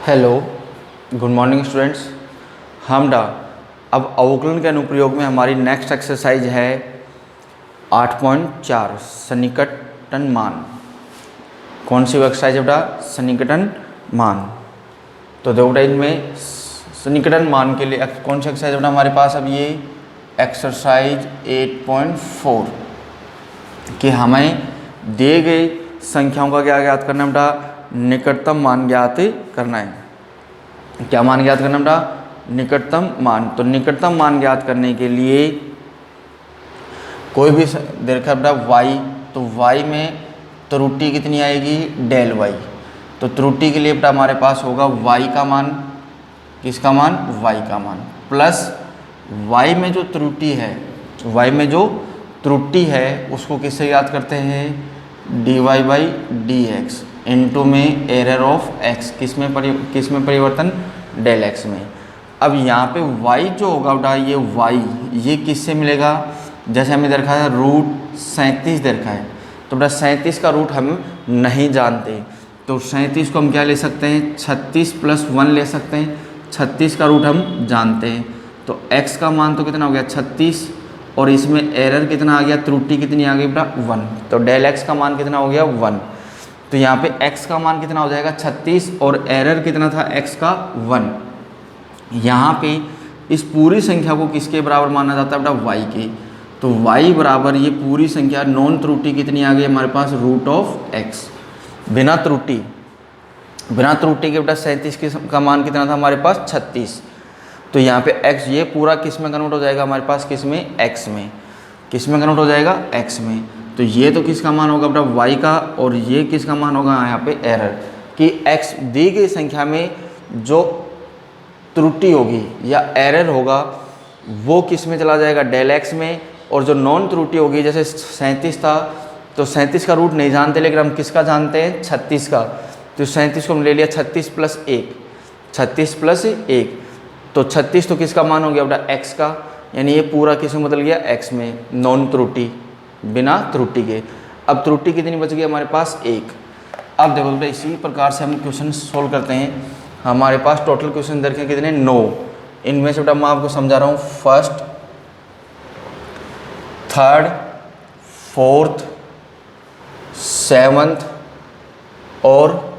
Hello, good morning students. हम अब अवकलन के अनुप्रयोग में हमारी नेक्स्ट एक्सरसाइज है 8.4 सन्निकटन मान। कौन सी एक्सरसाइज है बेटा? सन्निकटन मान। तो देखो बेटा, इनमें सन्निकटन मान के लिए कौन सी एक्सरसाइज बेटा हमारे पास? अब ये एक्सरसाइज 8.4 कि हमें दिए गई संख्याओं का क्या ज्ञात करना है बेटा? निकटतम मान ज्ञात करना है। क्या मान ज्ञात करना बेटा? निकटतम मान। तो निकटतम मान ज्ञात करने के लिए कोई भी देखा बेटा y, तो y में त्रुटि कितनी आएगी? Del y। तो त्रुटि के लिए बेटा हमारे पास होगा y का मान, किसका मान? y का मान, प्लस y में जो त्रुटि है, y में जो त्रुटि है उसको किससे याद करते हैं? dy by D x into में एरर ऑफ x, किस में परिवर्तन? डेल x में। अब यहाँ पे y जो होगा बेटा, ये y ये किससे मिलेगा? जैसे हमें देखा है रूट 37 देखा है, तो बेटा 37 का रूट हम नहीं जानते, तो 37 को हम क्या ले सकते हैं? 36 प्लस 1 ले सकते हैं। 36 का रूट हम जानते हैं, तो x का मान तो कितना हो गया? 36, और इसमें एरर कितना आ गया? त्रुटि कितनी आ गई बेटा? 1। तो डेल x का मान कितना हो गया? 1। तो यहाँ पे x का मान कितना हो जाएगा? 36, और एरर कितना था? x का 1। यहाँ पे इस पूरी संख्या को किसके बराबर माना जाता है बेटा? y के। तो y बराबर ये पूरी संख्या नॉन त्रुटि कितनी आ गई हमारे पास? Root of x। बिना त्रुटि के बेटा 37 का मान कितना था हमारे पास? 36। तो यहाँ पे x ये पूरा किस में कन्वर्ट हो जाएगा हमारे पास? किस में? x में। किस में कन्वर्ट हो जाएगा? x में। तो ये तो किसका मान होगा बेटा? y का, और ये किसका मान होगा यहाँ पे? एरर। कि x दी गई संख्या में जो त्रुटि होगी या एरर होगा वो किस में चला जाएगा? डेल x में। और जो नॉन त्रुटि होगी, जैसे 37 था, तो 37 का रूट नहीं जानते, लेकिन हम किसका जानते हैं? 36 का। तो 37 को हम ले लिया 36 प्लस 1, 36 प्लस 1, तो 36 तो किसका मान हो गया बेटा? x का। यानी ये पूरा किस में बदल गया? x में, नॉन त्रुटि, बिना त्रुटि के। अब त्रुटि कितनी बच गई हमारे पास? 1। अब देखो बेटा, इसी प्रकार से हम क्वेश्चन सोल्व करते हैं। हमारे पास टोटल क्वेश्चन देखे कितने? 9। इनमें से बेटा मैं आपको समझा रहा हूँ फर्स्ट, थर्ड, फोर्थ, सेवंथ और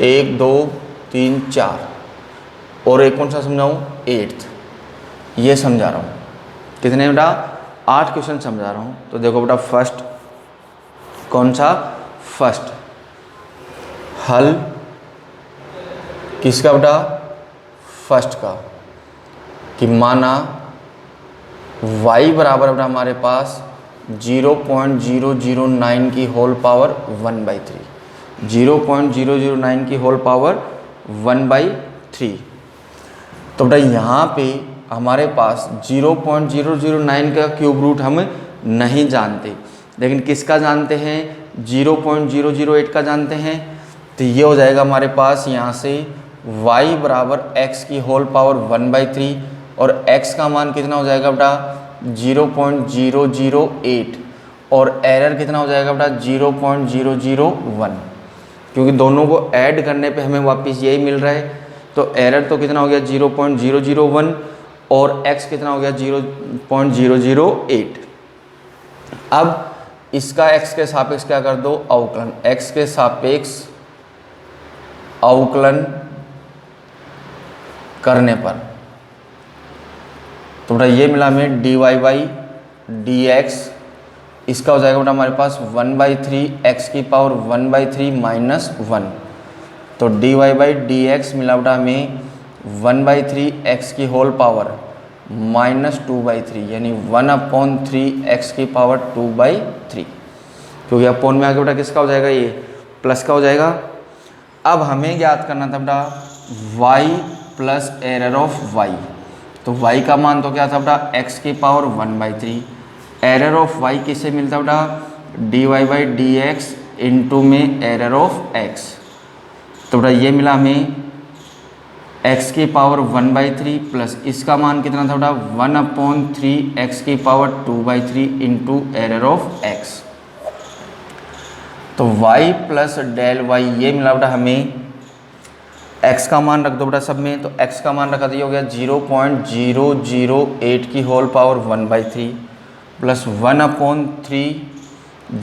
1 2 3 4, और एक कौन सा समझाऊँ? 8th। ये समझा रहा हूँ। कितने बेटा? 8 क्वेश्चन समझा रहा हूँ। तो देखो बेटा, फर्स्ट कौन सा? फर्स्ट हल किसका बेटा? फर्स्ट का। कि माना y बराबर बेटा हमारे पास 0.009 की होल पावर 1/3, 0.009 की होल पावर 1/3। तो बेटा यहाँ पे हमारे पास 0.009 का क्यूब रूट हम नहीं जानते, लेकिन किसका जानते हैं? 0.008 का जानते हैं। तो ये हो जाएगा हमारे पास यहाँ से y बराबर x की होल पावर 1/3, और x का मान कितना हो जाएगा बेटा? 0.008, और एरर कितना हो जाएगा बेटा? 0.001, क्योंकि दोनों को ऐड करने पे हमें वापस यही मिल रहा है। तो एरर तो कितना हो गया? 0.001, और x कितना हो गया? 0.008। अब इसका x के सापेक्ष क्या कर दो? अवकलन। x के सापेक्ष अवकलन करने पर तो बेटा ये मिला हमें dy बाई डी एक्स, इसका हो जाएगा बेटा हमारे पास 1/3 x की पावर 1/3 माइनस 1। तो dy बाई डी एक्स मिला बेटा हमें 1/3 x की होल पावर माइनस 2/3, यानी 1/3 x की पावर 2/3, क्योंकि अपोन में आगे बेटा किसका हो जाएगा? ये प्लस का हो जाएगा। अब हमें ज्ञात करना था बेटा y plus error of y। तो y का मान तो क्या था बेटा? x की पावर 1/3। एरर ऑफ y किससे मिलता बेटा? dy by D x into में एरर ऑफ x। तो बेटा ये मिला हमें x की पावर 1/3 प्लस इसका मान कितना था बेटा? 1/3 x की power 2/3 into error of x। तो y प्लस डेल y ये मिला बेटा हमें x का मान रख दो बेटा सब में, तो x का मान रखा दिया हो गया 0.008 की होल पावर 1/3 प्लस 1/3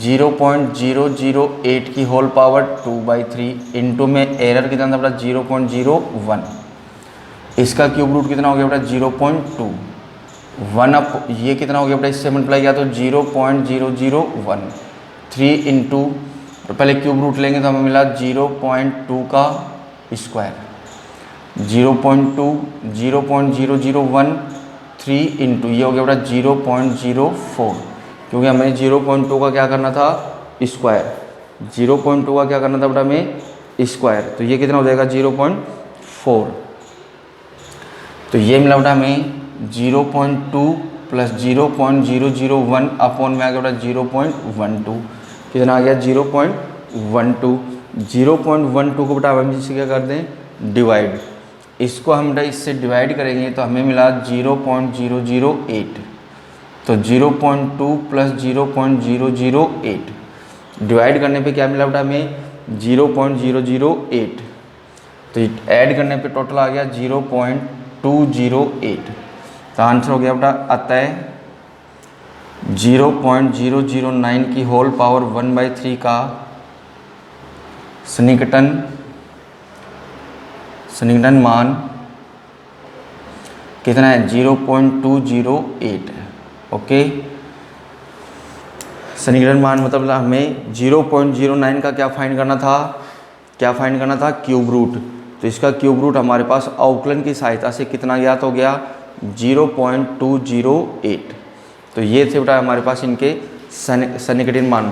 0.008 की होल पावर 2/3 इंटू में एरर कितना था बेटा 0.01। इसका क्यूब रूट कितना हो गया बेटा 0.2। ये कितना हो गया बेटा, इससे मल्टीप्लाई किया तो 0.001 3 इंटू, तो पहले क्यूब रूट लेंगे तो हमें मिला 0.2 का स्क्वायर 0.001 3 इंटू ये हो गया बेटा 0.04, क्योंकि हमें 0.2 का क्या करना था स्क्वायर, 0.2 का क्या करना था बेटा हमें स्क्वायर, तो ये कितना हो जाएगा 0.4। तो ये मिला बेटा हमें 0.2 प्लस 0.001 अपॉन में आ गया बेटा 0.12, कितना आ गया 0.12। 0.12 को बेटा हम इससे क्या कर दें डिवाइड, इसको हम बेटा इससे डिवाइड करेंगे तो हमें मिला 0.008, तो 0.2 प्लस 0.008 डिवाइड करने पे क्या मिला बेटा हमें 0.008, तो ऐड करने पे टोटल आ गया 0.208, तो आंसर हो गया बेटा अतः 0.009 की होल पावर 1/3 का सन्निकटन मान कितना है 0.208 है। ओके, सन्निकटन मान मतलब हमें 0.09 का क्या फाइंड करना था, क्यूब रूट, तो इसका क्यूब रूट हमारे पास अवकलन की सहायता से कितना ज्ञात हो गया 0.208, तो ये थे बेटा हमारे पास इनके सन्निकटन मान।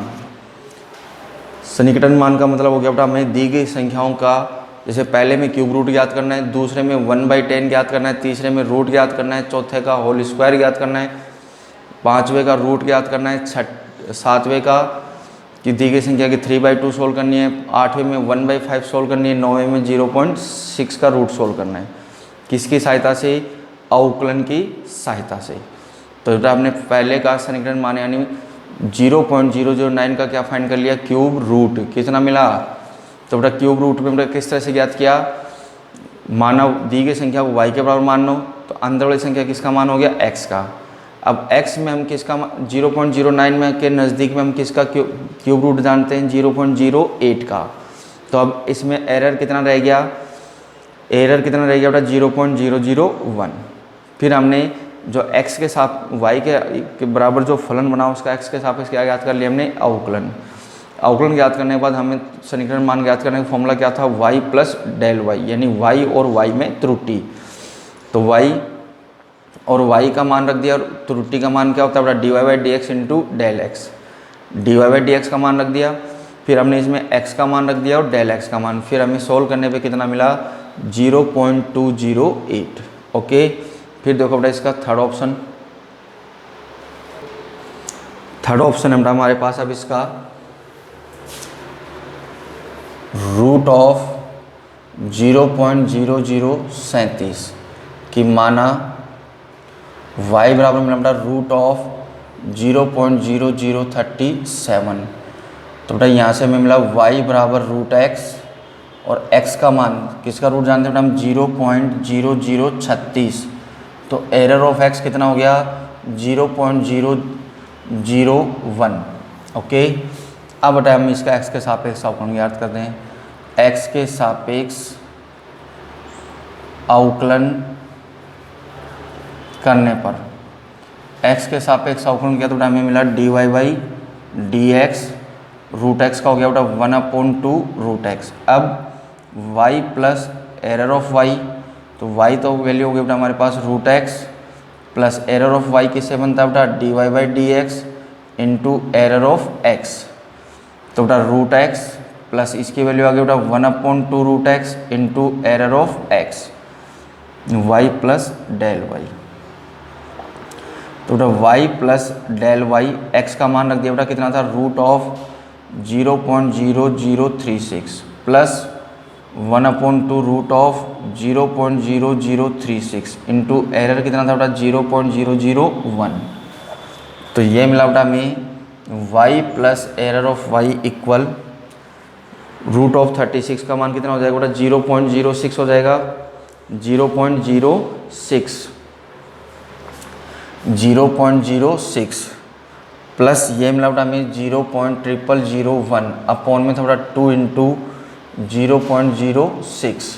सन्निकटन मान का मतलब हो गया बेटा हमें दी गई संख्याओं का, जैसे पहले में क्यूब रूट ज्ञात करना है, दूसरे में 1/10 ज्ञात करना है, तीसरे में रूट ज्ञात करना है, चौथे का होल स्क्वायर ज्ञात करना है, पाँचवें का रूट ज्ञात करना है, सातवें का कि दी गई संख्या की 3/2 सोल्व करनी है, आठवें में 1/5 सोल्व करनी है, नौवें में 0.6 का रूट सोल्व करना है, किसकी सहायता से अवकलन की सहायता से। तो बेटा हमने पहले का सन्निकटन मान यानी 0.009 का क्या फाइंड कर लिया क्यूब रूट, कितना मिला, तो बेटा क्यूब रूट में बेटा किस तरह से ज्ञात किया, माना दी गई संख्या को y के बराबर मान लो, तो अंदर वाली संख्या किसका मान हो गया x का। अब x में हम किसका 0.09 में के नज़दीक में हम किसका क्यूब रूट जानते हैं 0.08 का, तो अब इसमें एरर कितना रह गया बेटा 0.001। फिर हमने जो x के साथ y के बराबर जो फलन बना उसका x के सापेक्ष क्या ज्ञात कर लिया हमने अवकलन ज्ञात करने के बाद हमें सन्निकटन मान ज्ञात करने का फॉर्मूला क्या था y प्लस डेल वाई, यानी y और y में त्रुटि, तो y और y का मान रख दिया और त्रुटि का मान क्या होता है बेटा dy/dx into del x, dy/dx का मान रख दिया, फिर हमने इसमें x का मान रख दिया और डेल x का मान, फिर हमें सोल्व करने पे कितना मिला 0.208। ओके, फिर देखो बेटा इसका थर्ड ऑप्शन है बेटा हमारे पास अब इसका रूट ऑफ 0.0037 की माना y बराबर मिला बेटा रूट ऑफ 0.0037, तो बेटा यहाँ से हमें मिला y बराबर रूट x और x का मान किसका रूट जानते हैं बेटा हम 0.0036, तो एरर ऑफ x कितना हो गया 0.001। ओके, अब बेटा हम इसका x के सापेक्ष अवकलन ज्ञात करते हैं, x के सापेक्ष अवकलन करने पर x के सापेक्ष अवकलन किया तो बेटा हमें मिला dy/dx, रूट x का हो गया बेटा 1/2 रूट x। अब y plus error of y, तो y तो वैल्यू हो गई बेटा हमारे पास root x plus error of y किससे बनता है बेटा dy/dx into error of x, तो बेटा रूट x प्लस इसकी वैल्यू आ गई बेटा 1/2 root x into error of x y plus del y, तो बेटा y plus del y, x का मान रख दिया बेटा कितना था root of 0.0036 plus 1/2 root of 0.0036 into error कितना था बेटा 0.001, तो ये मिला बेटा हमें y plus error of y equal root of 36 का मान कितना हो जाएगा बेटा 0.06 हो जाएगा, 0.06 प्लस ये मिला बेटा हमें 0.0001 अपॉन में था बेटा 2 इंटू 0.06,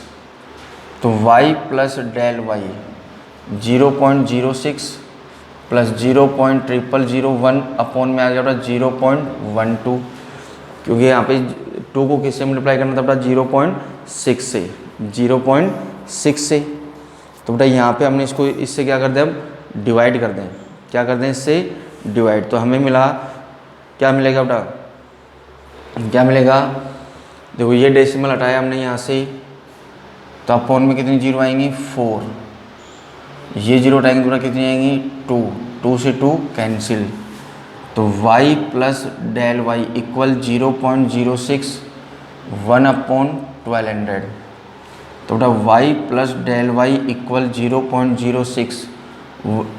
तो y plus del Y 0.06 plus 0.0001 upon में आ गया बेटा 0.12, क्योंकि यहाँ पे 2 को किससे मल्टीप्लाई करना था बेटा 0.6 से, 0.6 से, तो बेटा यहाँ पे हमने इसको इससे क्या कर दें, अब डिवाइड कर दें, क्या कर दें इससे डिवाइड, तो हमें मिला, क्या मिलेगा बेटा, क्या मिलेगा, देखो ये डेसिमल हटाया हमने यहाँ से, तो अपॉन में कितनी जीरो आएंगी 4, ये जीरो हटाएंगे तो बेटा कितनी आएंगी 2, 2 से 2 कैंसिल, तो y plus del Y equal 0.06 1 upon 1200, तो बेटा y plus del Y equal 0.06,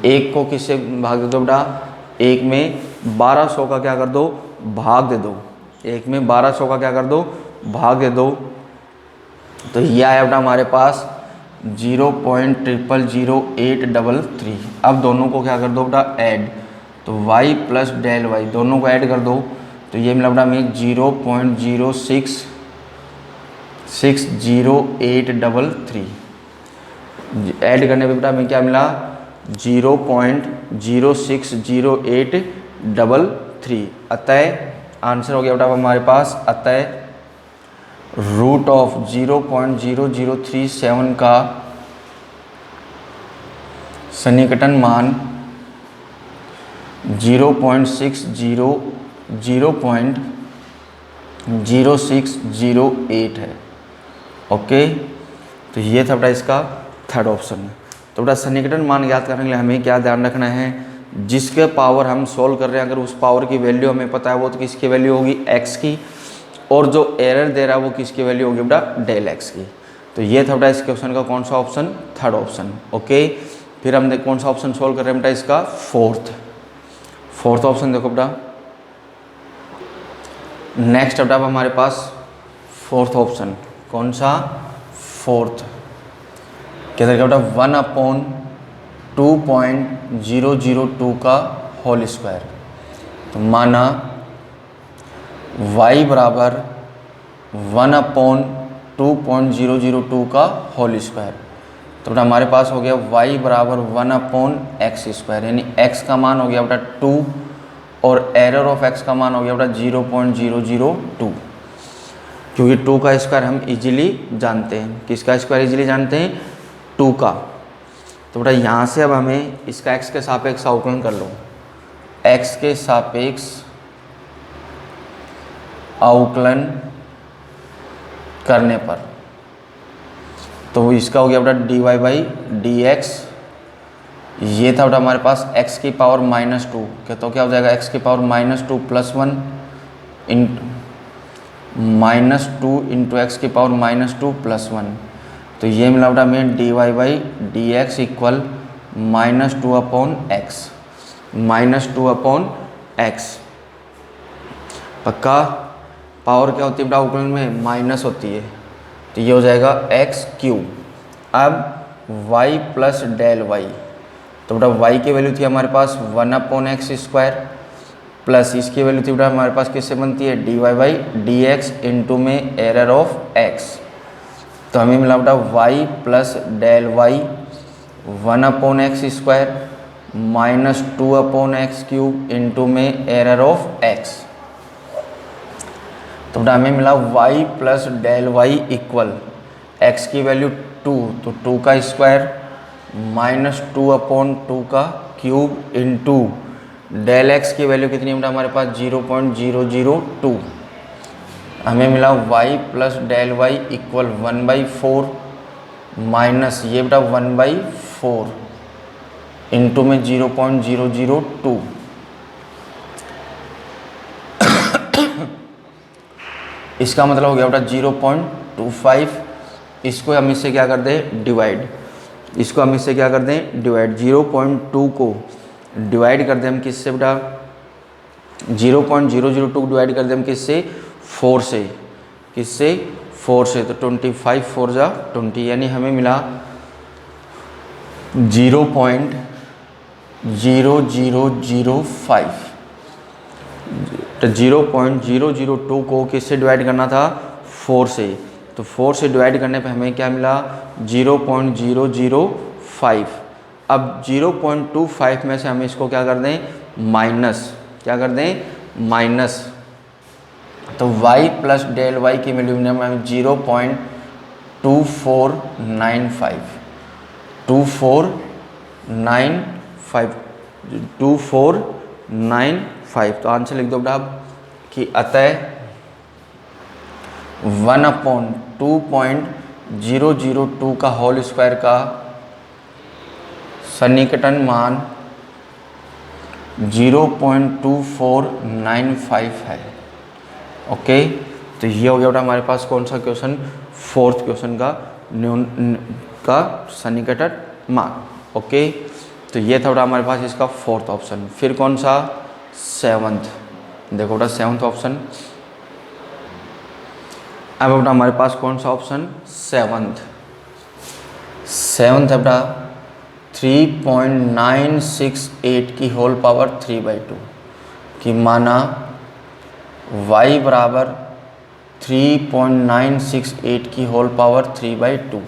एक को किससे भाग दे दो बेटा, एक में 1200 का क्या कर दो, भाग दे दो, एक में 1200 का क्या कर दो, भाग दे दो, तो ये आया बेटा हमारे पास 0.000833। अब दोनों को क्या कर दो बेटा ऐड, तो y प्लस डेल वाई दोनों को ऐड कर दो, तो ये मिला बेटा हमें 0.060833, ऐड करने पे बेटा हमें क्या मिला 0.06083, अतः आंसर हो गया बेटा हमारे पास, अतः रूट ऑफ 0.0037 का सन्निकटन मान 0.0608 है। ओके, तो ये था बेटा इसका थर्ड ऑप्शन। तो बेटा सन्निकटन मान ज्ञात करने के लिए हमें क्या ध्यान रखना है, जिसके पावर हम सोल्व कर रहे हैं अगर उस पावर की वैल्यू हमें पता है वो तो किसकी वैल्यू होगी x की, और जो एरर दे रहा है वो किसकी वैल्यू होगी बेटा डेल x की। तो ये था बेटा इस क्वेश्चन का कौन सा ऑप्शन, थर्ड ऑप्शन। ओके, फिर हम कौन सा ऑप्शन सोल्व कर रहे हैं बेटा, इसका फोर्थ ऑप्शन देखो बेटा, नेक्स्ट बेटा हमारे पास फोर्थ ऑप्शन, कौन सा फोर्थ, क्या था बेटा 1/2.002 का होल स्क्वायर, तो माना y बराबर 1/2.002 का होल स्क्वायर, तो बेटा हमारे पास हो गया y बराबर 1/x², यानी x का मान हो गया बेटा 2 और एरर ऑफ x का मान हो गया बेटा 0.002, क्योंकि 2 का स्क्वायर हम इजीली जानते हैं, किसका स्क्वायर इजीली जानते हैं 2 का। तो बेटा यहाँ से अब हमें इसका x के सापेक्ष अवकलन कर लो, x के सापेक्ष अवकलन करने पर तो इसका हो गया बेटा dy/dx, ये था बेटा हमारे पास x की पावर -2, तो क्या हो जाएगा x की पावर -2 + 1 -2 इंटू x की पावर -2 + 1, तो ये मिला बेटा हमें dy/dx इक्वल -2/x, -2/x। पक्का, पावर क्या होती है बेटा अवकलन में, माइनस होती है, तो ये हो जाएगा x3। अब y प्लस डेल वाई, तो बेटा y की वैल्यू थी हमारे पास 1/x² प्लस इसकी वैल्यू थी बेटा हमारे पास किससे बनती है dy/dx इंटू में एरर ऑफ x, तो हमें मिला बेटा y plus del Y 1/x² -2/x³ into में एरर ऑफ x, तो बेटा हमें मिला y plus del Y equal x की वैल्यू 2, तो 2 का स्क्वायर -2/2 का क्यूब इंटू डेल x की वैल्यू कितनी है बेटा हमारे पास 0.002, हमें मिला y plus del Y equal 1/4 minus ये बेटा 1/4 इंटू में 0.002, इसका मतलब हो गया बेटा 0.25, इसको हम इससे क्या कर दें डिवाइड, इसको हम इससे क्या कर दें डिवाइड, 0.2 को डिवाइड कर दें हम किससे बेटा 0.002 डिवाइड कर दें हम किससे 4 से, किससे? 4 से। तो 25 4 जा 20, यानी हमें मिला 0.0005। तो 0.002 को किससे डिवाइड करना था? 4 से। तो 4 से डिवाइड करने पे हमें क्या मिला? 0.005। अब 0.25 में से हम इसको क्या कर दें? माइनस। क्या कर दें? माइनस। तो y प्लस डेल वाई की वैल्यू में हमें 0.2495 2495 तो आंसर लिख दो बेटा आप कि अतः 1/2.002 का होल स्क्वायर का सन्निकटन मान 0.2495 है। ओके, तो ये हो गया बेटा हमारे पास कौन सा क्वेश्चन? फोर्थ क्वेश्चन का सन्निकटन मान। ओके, तो ये था बेटा हमारे पास इसका फोर्थ ऑप्शन। फिर कौन सा? सेवंथ। देखो बेटा सेवंथ ऑप्शन। अब बेटा हमारे पास कौन सा ऑप्शन? सेवंथ है बेटा 3.968 की होल पावर 3/2 कि माना y बराबर 3.968 की होल पावर 3/2।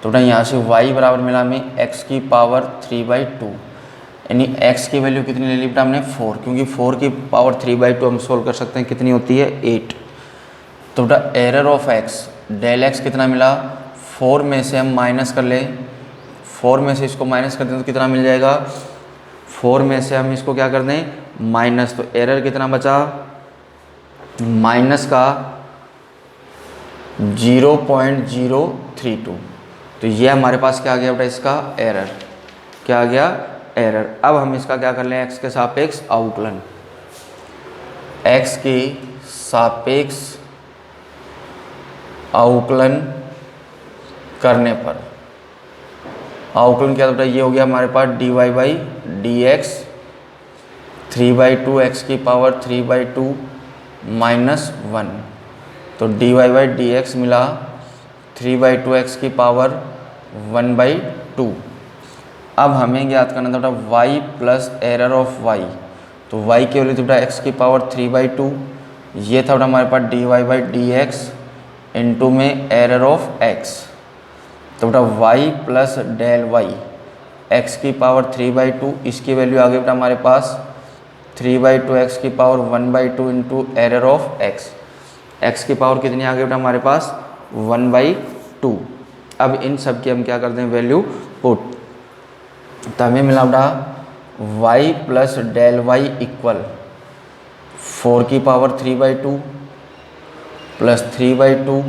तो बेटा यहाँ से y बराबर मिला हमें x की पावर 3/2, यानी x की वैल्यू कितनी ले ली बेटा हमने? 4, क्योंकि 4 की पावर 3/2 हम सोल्व कर सकते हैं, कितनी होती है? 8। तो बेटा error of x, del x कितना मिला? 4 में से हम माइनस कर लें, 4 में से इसको माइनस कर दें तो कितना मिल जाएगा? 4 में से हम इसको क्या कर दें? माइनस। तो एरर कितना बचा? माइनस का 0.032। तो ये हमारे पास क्या आ गया बेटा? इसका एरर। क्या आ गया? एरर। अब हम इसका क्या कर लें? x के सापेक्ष अवकलन। x के सापेक्ष अवकलन करने पर अवकलन क्या बेटा? ये हो गया हमारे पास dy/dx 3/2 x की पावर 3/2 -1। तो dy/dx मिला 3/2 x की पावर 1/2। अब हमें ज्ञात करना था बेटा y plus error of y। तो y की वैल्यू थी बेटा x की पावर 3/2। ये था बेटा हमारे पास dy/dx इंटू में एरर ऑफ x। तो बेटा y plus del y x की पावर 3/2, इसकी वैल्यू आ गई बेटा हमारे पास 3/2 x की power 1/2 into error of x। x की पावर कितनी आ गई बेटा हमारे पास? 1/2। अब इन सब की हम क्या करते हैं? Value put. तो हमें मिला बेटा y plus del Y equal 4 की पावर 3/2 प्लस 3/2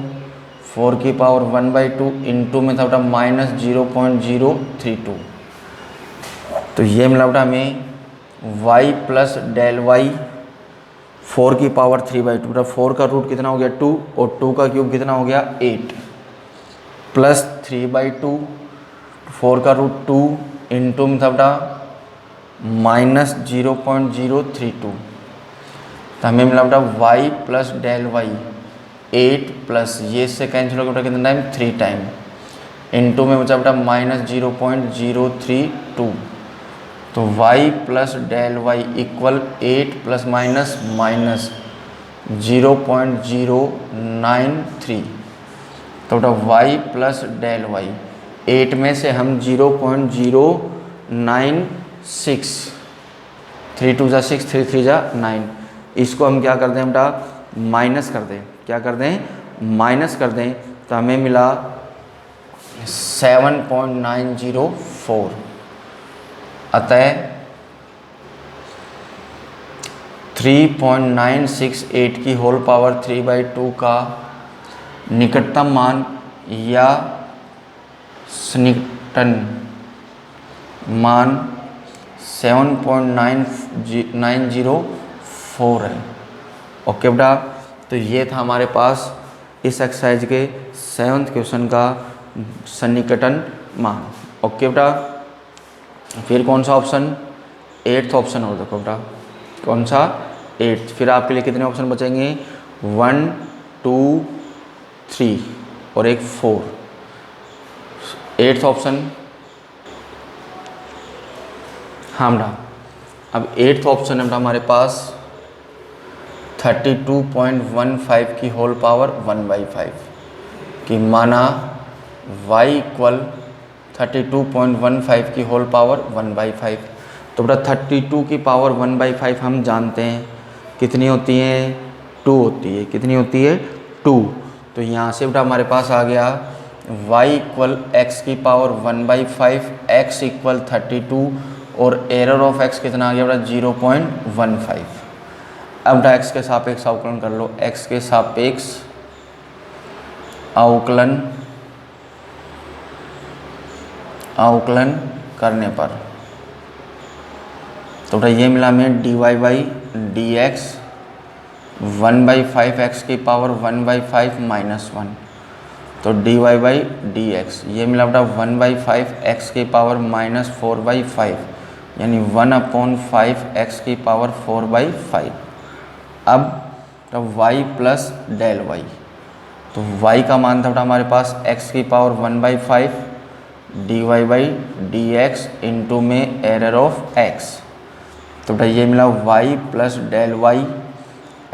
4 की पावर 1/2 इंटू में था बेटा -0.032। तो ये मिला बेटा हमें y प्लस डेल वाई 4 की पावर 3/2। बेटा 4 का रूट कितना हो गया? 2, और 2 का क्यूब कितना हो गया? 8 प्लस 3/2 4 का रूट 2 इंटू में था बेटा -0.032। तो हमें मिला बेटा y plus del Y 8 plus ये से कैंसिल हो गया बेटा कितना टाइम? 3 टाइम इंटू में बचा बेटा -0.032। तो y plus del Y equal 8 plus minus -0.093। तो बेटा y प्लस डेल वाई 8 में से हम 0.096 3 2 6 3 3 9, इसको हम क्या कर दें बेटा? माइनस कर दें। क्या कर दें? माइनस कर दें। तो हमें मिला 7.904। अतः 3.968 की होल पावर 3/2 का निकटतम मान या सन्निकटन मान 7.904 है। ओके बेटा, तो ये था हमारे पास इस एक्सरसाइज के 7th क्वेश्चन का सन्निकटन मान। ओके बेटा, फिर कौन सा ऑप्शन? 8th ऑप्शन और देखो बेटा कौन सा? 8th। फिर आपके लिए कितने ऑप्शन बचेंगे? 1 2 3 और एक 4। 8th ऑप्शन, हाँ बेटा, अब 8th ऑप्शन है बेटा हमारे पास 32.15 की होल पावर 1/5 कि माना y इक्वल 32.15 की होल पावर 1/5। तो बेटा 32 की पावर 1/5 हम जानते हैं कितनी होती है, 2 होती है। कितनी होती है, 2। तो यहाँ से बेटा हमारे पास आ गया y इक्वल x की पावर 1/5, x इक्वल 32 और एरर ऑफ x कितना आ गया बेटा 0.15। अब बेटा x के सापेक्ष अवकलन कर लो। x के सापेक्ष अवकलन करने पर तो बेटा ये मिला हमें dy/dx 1/5 x की पावर 1/5 -1। तो dy/dx ये मिला बेटा 1/5 x की पावर -4/5 यानी 1/5 x की पावर 4/5। अब तो y प्लस डेल वाई, तो y का मान था बेटा हमारे पास x की पावर 1/5 dy/dx इंटू में एरर ऑफ x। तो बेटा ये मिला y plus del Y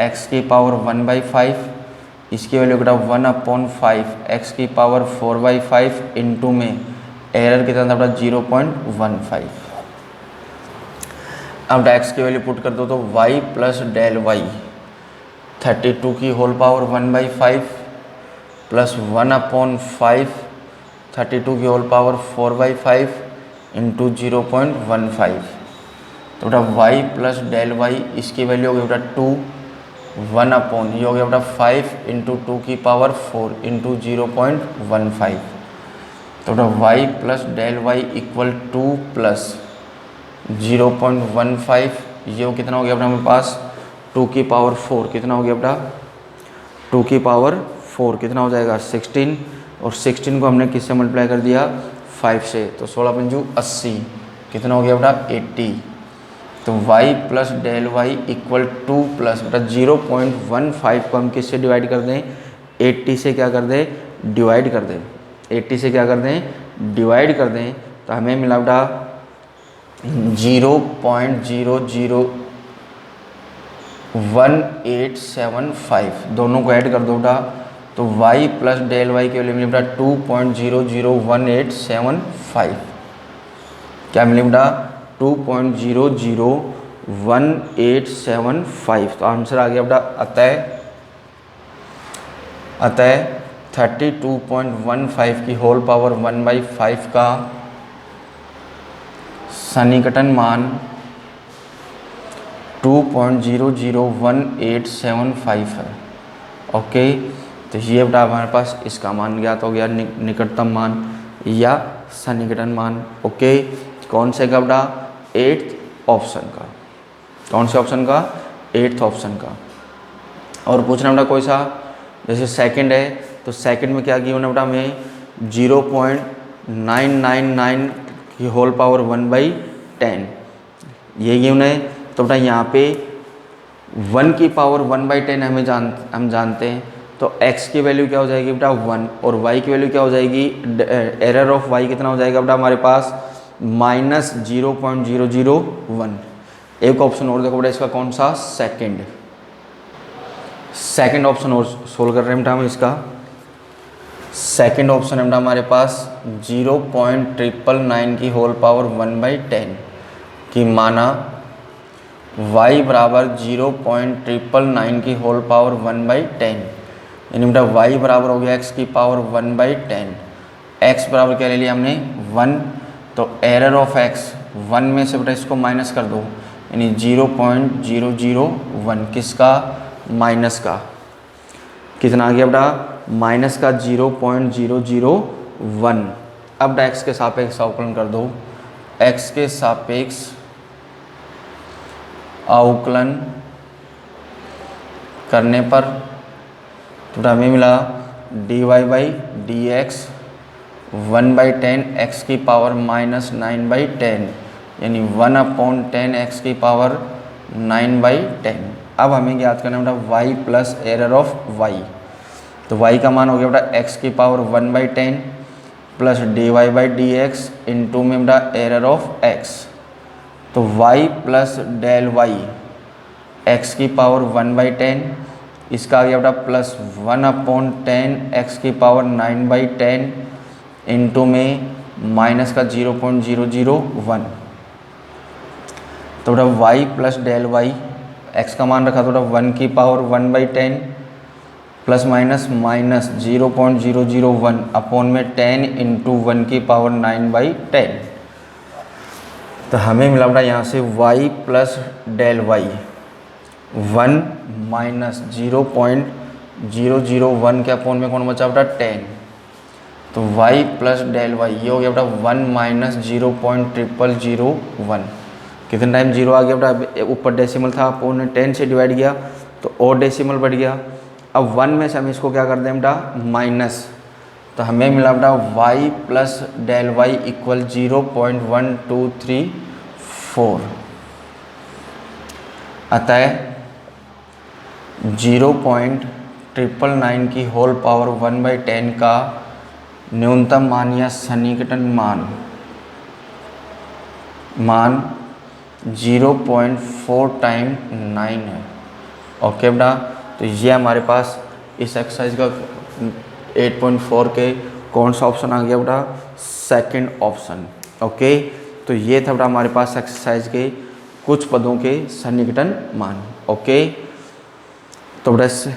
x की पावर 1/5, इसकी वैल्यू बेटा 1/5 x की पावर 4/5 इंटू में एरर कितना था बेटा 0.15। अब x की वैल्यू पुट कर दो तो y प्लस डेल वाई 32 की होल पावर 1/5 प्लस 1/5 32 की होल पावर 4/5 इंटू 0.15। तो बेटा y प्लस डेल वाई इसकी वैल्यू हो गई बेटा 2, 1 ये हो गया बेटा 5 इंटू 2 की पावर 4 इंटू 0.15। तो बेटा y plus del Y equal 2 plus 0.15 ये हो कितना हो गया बेटा हमारे पास 2 की पावर 4 कितना हो गया बेटा 2 की पावर 4 कितना हो जाएगा 16 और 16 को हमने किससे मल्टीप्लाई कर दिया 5 से तो 16 पंजू 80 कितना हो गया बेटा 80। तो y plus del Y equal 2 plus बेटा 0.15 को हम किससे डिवाइड कर दें 80 से क्या कर दें डिवाइड कर दें 80 से क्या कर दें डिवाइड कर दें तो हमें मिला बेटा 0.00187 दोनों को ऐड कर दो बेटा तो y प्लस डेल वाई की वैल्यू मिली बेटा 2.00187 क्या मिली बेटा 2.00187 तो आंसर आ गया बेटा अतः 32.15 की होल पावर 1/5 का सन्निकटन मान 2.00187 है। ओके, तो ये बेटा हमारे पास इसका मान ज्ञात हो गया निकटतम मान या सन्निकटन मान। ओके, कौन से का बेटा 8th ऑप्शन का, कौन से ऑप्शन का 8th ऑप्शन का। और पूछना बेटा कोई सा जैसे सेकंड है तो सेकंड में क्या गिवन है बेटा हमें 0.999 की होल पावर 1/10 ये गिवन है। तो बेटा यहाँ पे 1 की पावर 1/10 हम जानते हैं तो x की वैल्यू क्या हो जाएगी बेटा 1 और y की वैल्यू क्या हो जाएगी एरर ऑफ y कितना हो जाएगा बेटा हमारे पास -0.001। एक ऑप्शन और देखो बेटा इसका कौन सा सेकंड ऑप्शन और सोल्व कर रहे हैं बेटा हम इसका। सेकंड ऑप्शन है बेटा हमारे पास 0.999 की होल पावर 1/10 की माना y बराबर 0.999 की होल पावर 1/10 यानी बेटा y बराबर हो गया x की पावर 1/10। x बराबर क्या ले लिया हमने 1 तो एरर ऑफ x 1 में से बेटा इसको माइनस कर दो यानी 0.001 किसका माइनस का कितना आ गया बेटा माइनस का 0.001। अब बेटा x के सापेक्ष अवकलन कर दो। x के सापेक्ष अवकलन करने पर तो हमें मिला dy/dx 1/10 x की पावर -9/10 यानी 1/10 x की पावर 9/10। अब हमें ज्ञात करना बेटा y plus error of y। तो y का मान हो गया बेटा x की पावर 1/10 प्लस dy/dx इंटू में बेटा एरर ऑफ x। तो y plus del y x की पावर 1/10, इसका आ गया बेटा प्लस 1/10 x की पावर 9/10 इंटू में माइनस का 0.001। तो बेटा y plus del y x का मान रखा तो बेटा 1 की पावर 1/10 प्लस माइनस 0.001 अपॉन में 10 इंटू 1 की पावर 9/10। तो हमें मिला बेटा यहाँ से y plus del y 1 minus 0.001 के अपॉन में कौन बचा बेटा 10। तो y प्लस डेल y ये हो गया बेटा 1 माइनस 0.001। कितने टाइम जीरो आ गया बेटा, ऊपर डेसिमल था अपॉन ने 10 से डिवाइड किया तो और डेसिमल बढ़ गया। अब 1 में से हम इसको क्या कर दें बेटा माइनस, तो हमें मिला बेटा y प्लस डेल y इक्वल 0.1234। अतः 0.999 की होल पावर 1/10 का न्यूनतम मान या सन्निकटन मान 0.4 टाइम 9 है। ओके बेटा, तो ये हमारे पास इस एक्सरसाइज का 8.4 के कौन सा ऑप्शन आ गया बेटा, सेकंड ऑप्शन। ओके, तो ये था बेटा हमारे पास एक्सरसाइज के कुछ पदों के सन्निकटन मान। ओके, तो बेटा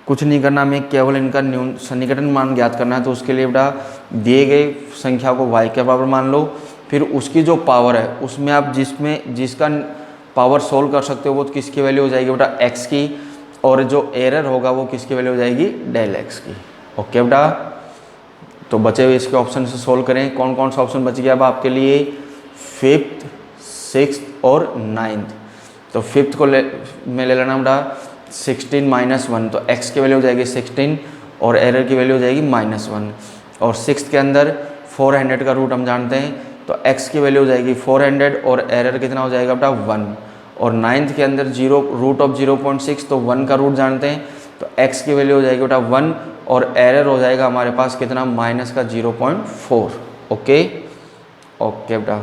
कुछ नहीं करना, हमें केवल इनका सन्निकटन मान ज्ञात करना है। तो उसके लिए बेटा दिए गए संख्या को y के बराबर मान लो, फिर उसकी जो पावर है उसमें आप जिसका पावर सोल्व कर सकते हो वो किसकी वैल्यू हो जाएगी बेटा x की, और जो एरर होगा वो किसकी वैल्यू हो जाएगी डेल x की। ओके बेटा, तो बचे हुए इसके ऑप्शन से सोल्व करें। कौन कौन सा ऑप्शन बच गया अब आपके लिए, 5th 6th और 9th। तो 5th को में ले लेना बेटा 16 माइनस 1, तो x की वैल्यू हो जाएगी 16 और एरर की वैल्यू हो जाएगी -1। और 6th के अंदर 400 का रूट हम जानते हैं, तो x की वैल्यू हो जाएगी 400 और एरर कितना हो जाएगा बेटा 1। और 9th के अंदर रूट ऑफ 0.6, तो 1 का रूट जानते हैं, तो x की वैल्यू हो जाएगी बेटा 1 और एरर हो जाएगा हमारे पास कितना -0.4। ओके बेटा।